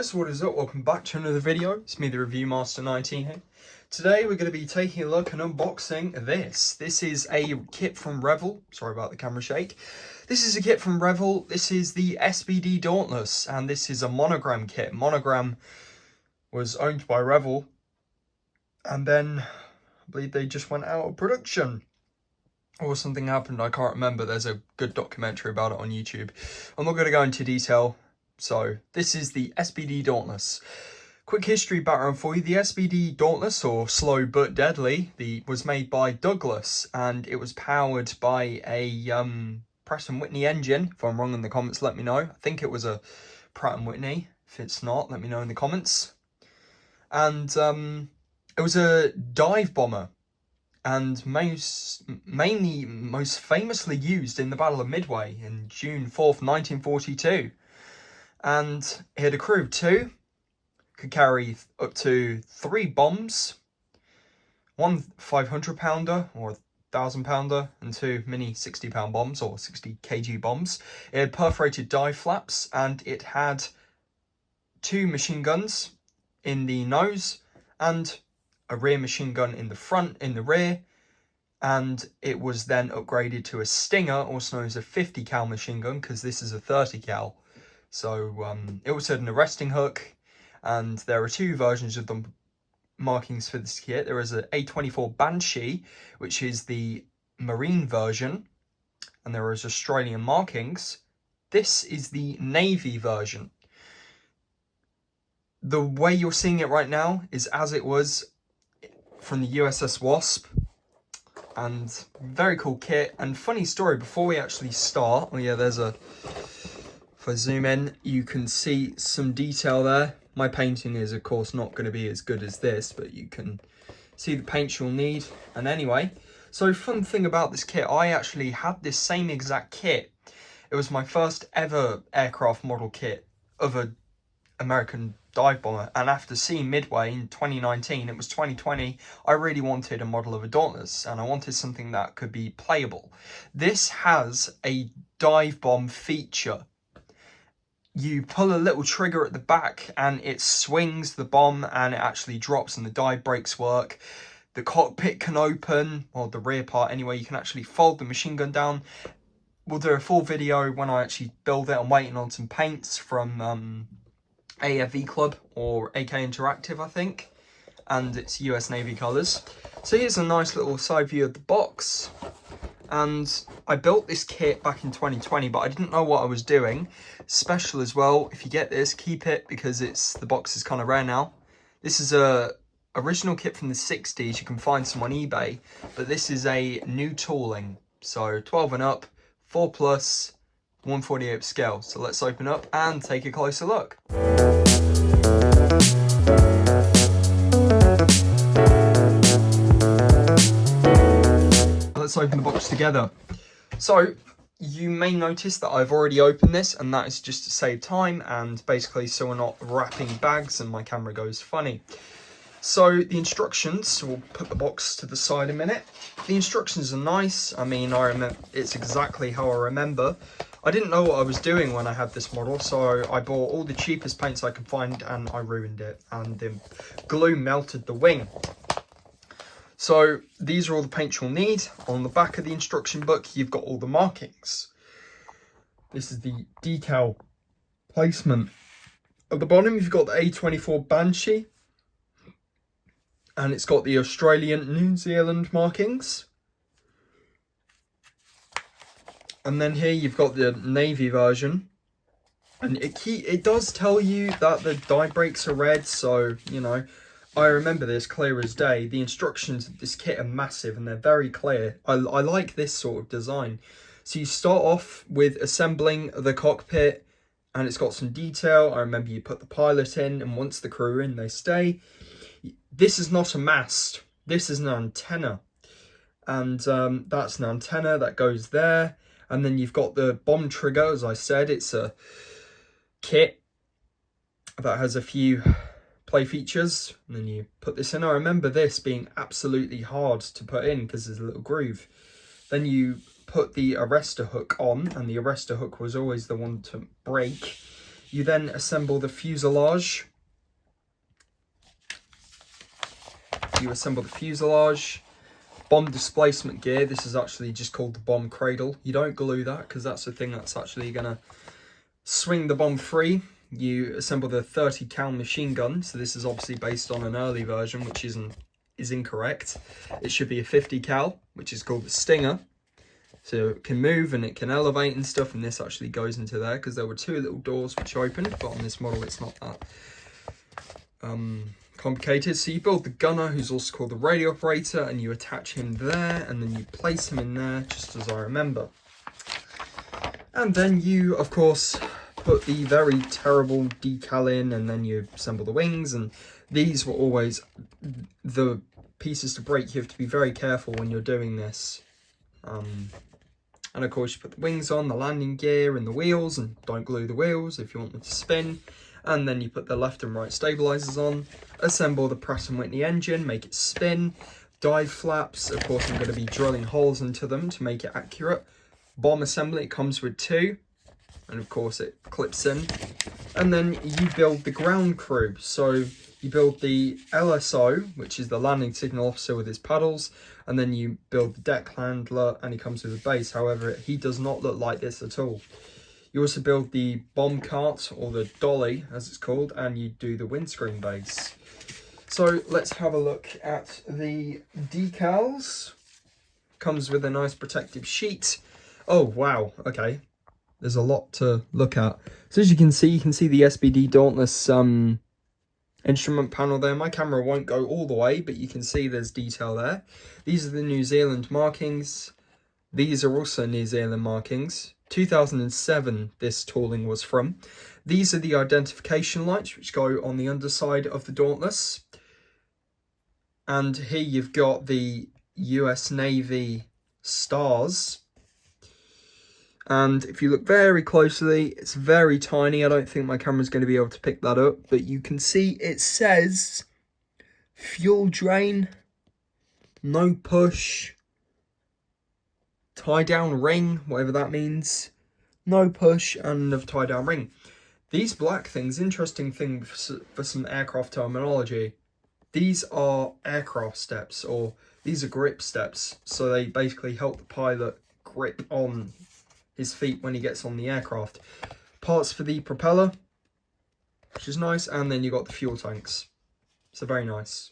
guys, what is up? Welcome back to another video. It's me, the Review Master 19 here. Today we're going to be taking a look and unboxing this. This is a kit from Revell. Sorry about the camera shake. This is a kit from Revell. This is the SBD Dauntless, and this is a Monogram kit. Monogram was owned by Revell, and then I believe they just went out of production. Or something happened, I can't remember. There's a good documentary about it on YouTube. I'm not going to go into detail. So, this is the SBD Dauntless. Quick history background for you. The SBD Dauntless, or Slow But Deadly, was made by Douglas, and it was powered by a Pratt & Whitney engine. If I'm wrong in the comments, let me know. I think it was a Pratt & Whitney. If it's not, let me know in the comments. And it was a dive bomber, and most famously used in the Battle of Midway in June 4th, 1942. And it had a crew of 2, could carry up to 3 bombs, 1 500-pounder or 1,000-pounder, and 2 mini 60-pound bombs or 60 kg bombs. It had perforated dive flaps, and it had 2 machine guns in the nose and a rear machine gun in the front, in the rear. And it was then upgraded to a Stinger, also known as a 50 cal machine gun, because this is a 30 cal. So it also had an arresting hook, and there are 2 versions of the markings for this kit. There is an A24 Banshee, which is the Marine version, and there is Australian markings. This is the Navy version. The way you're seeing it right now is as it was from the USS Wasp, and very cool kit. And funny story, before we actually start, oh yeah, there's a... If I zoom in, you can see some detail there. My painting is, of course, not going to be as good as this, but you can see the paint you'll need. And anyway, so fun thing about this kit, I actually had this same exact kit. It was my first ever aircraft model kit of an American dive bomber. And after seeing Midway in 2019, it was 2020, I really wanted a model of a Dauntless, and I wanted something that could be playable. This has a dive bomb feature. You pull a little trigger at the back and it swings the bomb and it actually drops, and the dive brakes work. The cockpit can open, or the rear part anyway. You can actually fold the machine gun down. We'll do a full video when I actually build it. I'm waiting on some paints from AFV Club or AK Interactive, I think. And it's US Navy colours. So here's a nice little side view of the box. And I built this kit back in 2020, but I didn't know what I was doing. Special as well, if you get this, keep it, because the box is kind of rare now. This is a original kit from the 60s. You can find some on eBay, but this is a new tooling. So 12 and up, 4 plus, 1/48 scale. So let's open up and take a closer look. Let's open the box together. So you may notice that I've already opened this, and that is just to save time and basically so we're not wrapping bags and my camera goes funny. So the instructions, we'll put the box to the side a minute. The instructions are nice. I mean, I remember, it's exactly how I remember. I didn't know what I was doing when I had this model, so I bought all the cheapest paints I could find and I ruined it, and the glue melted the wing. So these are all the paints you'll need. On the back of the instruction book, you've got all the markings. This is the decal placement. At the bottom, you've got the A24 Banshee, and it's got the Australian, New Zealand markings. And then here you've got the Navy version, and it does tell you that the dive brakes are red, so you know. I remember this clear as day. The instructions of this kit are massive and they're very clear. I like this sort of design. So you start off with assembling the cockpit, and it's got some detail. I remember you put the pilot in, and once the crew are in, they stay. This is not a mast. This is an antenna. And that's an antenna that goes there. And then you've got the bomb trigger, as I said. It's a kit that has a few play features, and then you put this in. I remember this being absolutely hard to put in because there's a little groove. Then you put the arrestor hook on, and the arrestor hook was always the one to break. You then assemble the fuselage. Bomb displacement gear. This is actually just called the bomb cradle. You don't glue that because that's the thing that's actually going to swing the bomb free. You assemble the 30 cal machine gun. So this is obviously based on an early version, which is incorrect. It should be a 50 cal, which is called the Stinger. So it can move and it can elevate and stuff, and this actually goes into there because there were two little doors which opened, but on this model it's not that complicated. So you build the gunner, who's also called the radio operator, and you attach him there, and then you place him in there, just as I remember. And then you, of course, put the very terrible decal in, and then you assemble the wings, and these were always the pieces to break. You have to be very careful when you're doing this. And of course you put the wings on, the landing gear and the wheels, and don't glue the wheels if you want them to spin. And then you put the left and right stabilizers on, assemble the Pratt & Whitney engine, make it spin, dive flaps. Of course I'm going to be drilling holes into them to make it accurate. Bomb assembly, it comes with two, and of course it clips in. And then you build the ground crew. So you build the LSO, which is the landing signal officer with his paddles, and then you build the deck handler, and he comes with a base. However, he does not look like this at all. You also build the bomb cart, or the dolly as it's called, and you do the windscreen base. So let's have a look at the decals. Comes with a nice protective sheet. Oh wow, okay. There's a lot to look at. So as you can see the SBD Dauntless instrument panel there. My camera won't go all the way, but you can see there's detail there. These are the New Zealand markings. These are also New Zealand markings. 2007 this tooling was from. These are the identification lights which go on the underside of the Dauntless. And here you've got the US Navy stars. And if you look very closely, it's very tiny. I don't think my camera's going to be able to pick that up, but you can see it says fuel drain, no push, tie down ring, whatever that means, no push, and a tie down ring. These black things, interesting thing for some aircraft terminology, these are aircraft steps, or these are grip steps. So they basically help the pilot grip on his feet when he gets on the aircraft. Parts for the propeller, which is nice, and then you got the fuel tanks. So very nice.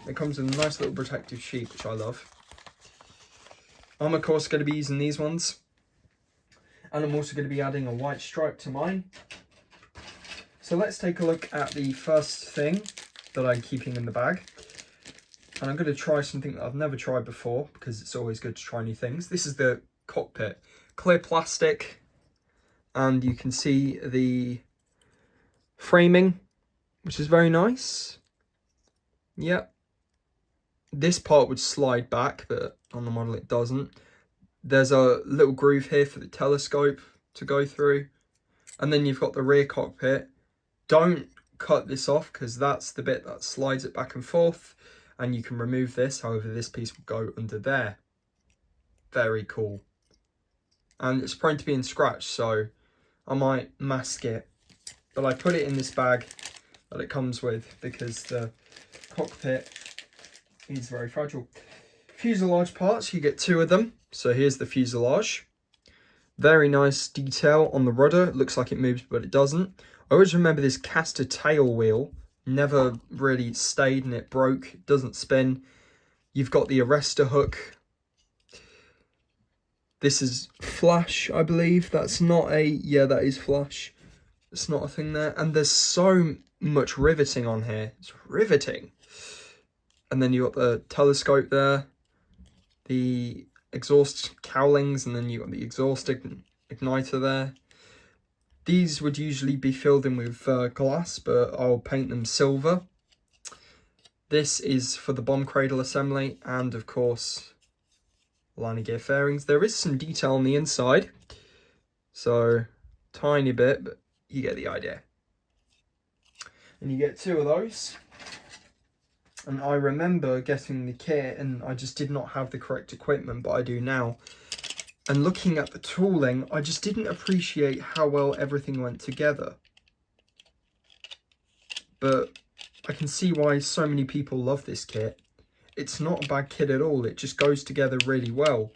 It comes with a nice little protective sheet, which I love. I'm of course going to be using these ones, and I'm also going to be adding a white stripe to mine. So let's take a look at the first thing that I'm keeping in the bag. And I'm going to try something that I've never tried before, because it's always good to try new things. This is the cockpit. Clear plastic, and you can see the framing, which is very nice. Yep. This part would slide back, but on the model it doesn't. There's a little groove here for the telescope to go through. And then you've got the rear cockpit. Don't cut this off because that's the bit that slides it back and forth. And you can remove this, however this piece will go under there. Very cool. And it's prone to being scratched, so I might mask it. But I put it in this bag that it comes with because the cockpit is very fragile. Fuselage parts, you get two of them. So here's the fuselage. Very nice detail on the rudder. It looks like it moves, but it doesn't. I always remember this caster tail wheel never really stayed and it broke. It doesn't spin. You've got the arrestor hook. This is flash, I believe. That's not a... Yeah, that is flash. It's not a thing there. And there's so much riveting on here. It's riveting. And then you got the telescope there. The exhaust cowlings. And then you got the exhaust igniter there. These would usually be filled in with glass, but I'll paint them silver. This is for the bomb cradle assembly. And of course, landing gear fairings. There is some detail on the inside, so tiny bit, but you get the idea. And you get two of those. And I remember getting the kit and I just did not have the correct equipment, but I do now. And looking at the tooling, I just didn't appreciate how well everything went together. but I can see why so many people love this kit. It's not a bad kit at all. It just goes together really well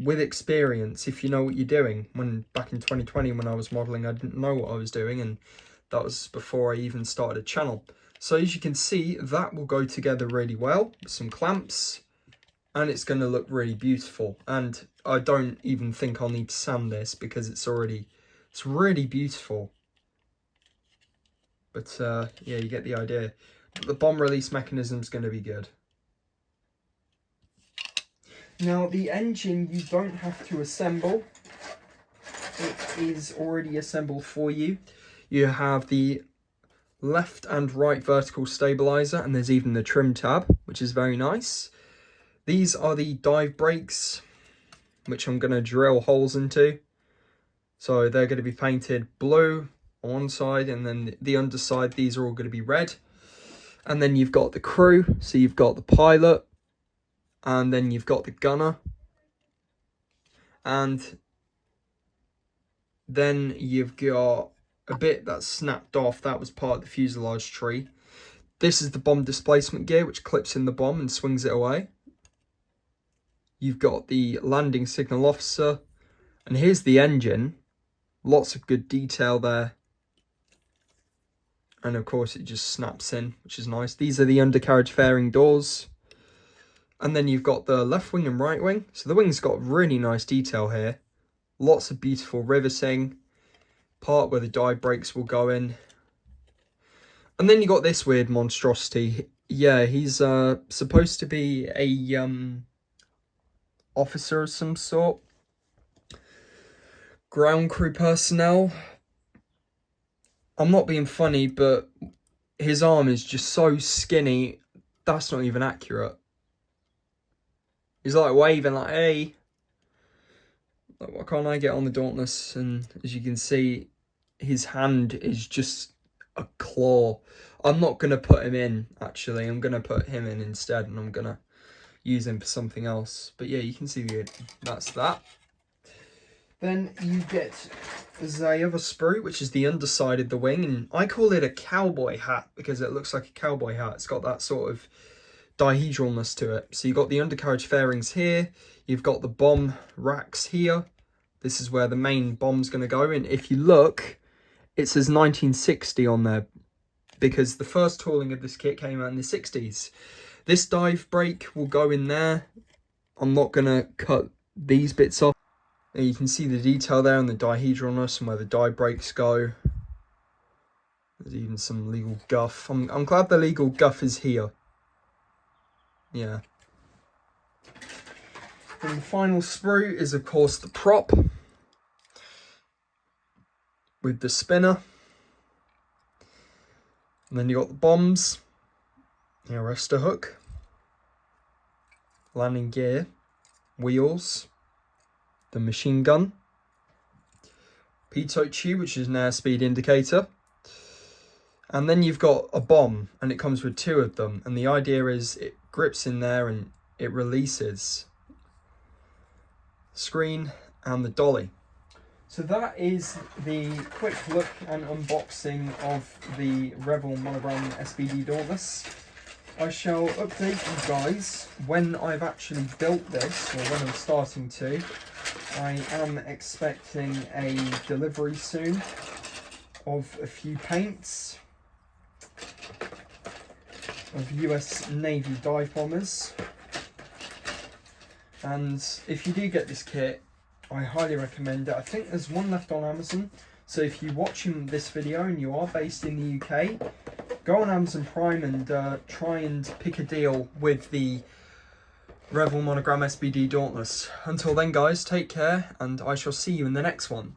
with experience, if you know what you're doing. Back in 2020 when I was modelling, I didn't know what I was doing, and that was before I even started a channel. So as you can see, that will go together really well with some clamps, and it's going to look really beautiful. And I don't even think I'll need to sand this because it's really beautiful. But yeah, you get the idea. But the bomb release mechanism is going to be good. Now the engine you don't have to assemble. It is already assembled for you. You have the left and right vertical stabilizer, and there's even the trim tab, which is very nice. These are the dive brakes, which I'm going to drill holes into. So they're going to be painted blue on one side, and then the underside, these are all going to be red. And then you've got the crew, so you've got the pilot, and then you've got the gunner. And then you've got a bit that's snapped off, that was part of the fuselage tree. This is the bomb displacement gear, which clips in the bomb and swings it away. You've got the landing signal officer, and here's the engine. Lots of good detail there. And of course it just snaps in, which is nice. These are the undercarriage fairing doors. And then you've got the left wing and right wing. So the wing's got really nice detail here. Lots of beautiful riveting. Part where the dive brakes will go in. And then you got this weird monstrosity. Yeah, he's supposed to be a officer of some sort. Ground crew personnel. I'm not being funny, but his arm is just so skinny. That's not even accurate. He's like waving like, hey. Like, why can't I get on the Dauntless? And as you can see, his hand is just a claw. I'm not going to put him in, actually. I'm going to put him in instead, and I'm going to use him for something else. But yeah, you can see that's that. Then you get the other sprue, which is the underside of the wing. And I call it a cowboy hat because it looks like a cowboy hat. It's got that sort of dihedralness to it. So you've got the undercarriage fairings here. You've got the bomb racks here. This is where the main bomb's going to go. And if you look, it says 1960 on there because the first tooling of this kit came out in the 60s. This dive brake will go in there. I'm not going to cut these bits off. And you can see the detail there on the dihedralness and where the dive brakes go. There's even some legal guff. I'm glad the legal guff is here. Yeah. And the final sprue is, of course, the prop with the spinner. And then you got the bombs, the arrestor hook, landing gear, wheels, the machine gun, pitot tube, which is an airspeed indicator. And then you've got a bomb, and it comes with two of them. And the idea is it grips in there and it releases. Screen and the dolly. So that is the quick look and unboxing of the Revell Monogram SBD Dauntless. I shall update you guys when I've actually built this, or when I'm starting to. I am expecting a delivery soon of a few paints of US Navy dive bombers. And if you do get this kit, I highly recommend it. I think there's one left on Amazon. So if you're watching this video and you are based in the UK, go on Amazon Prime and try and pick a deal with the Revell Monogram SBD Dauntless. Until then guys, take care, and I shall see you in the next one.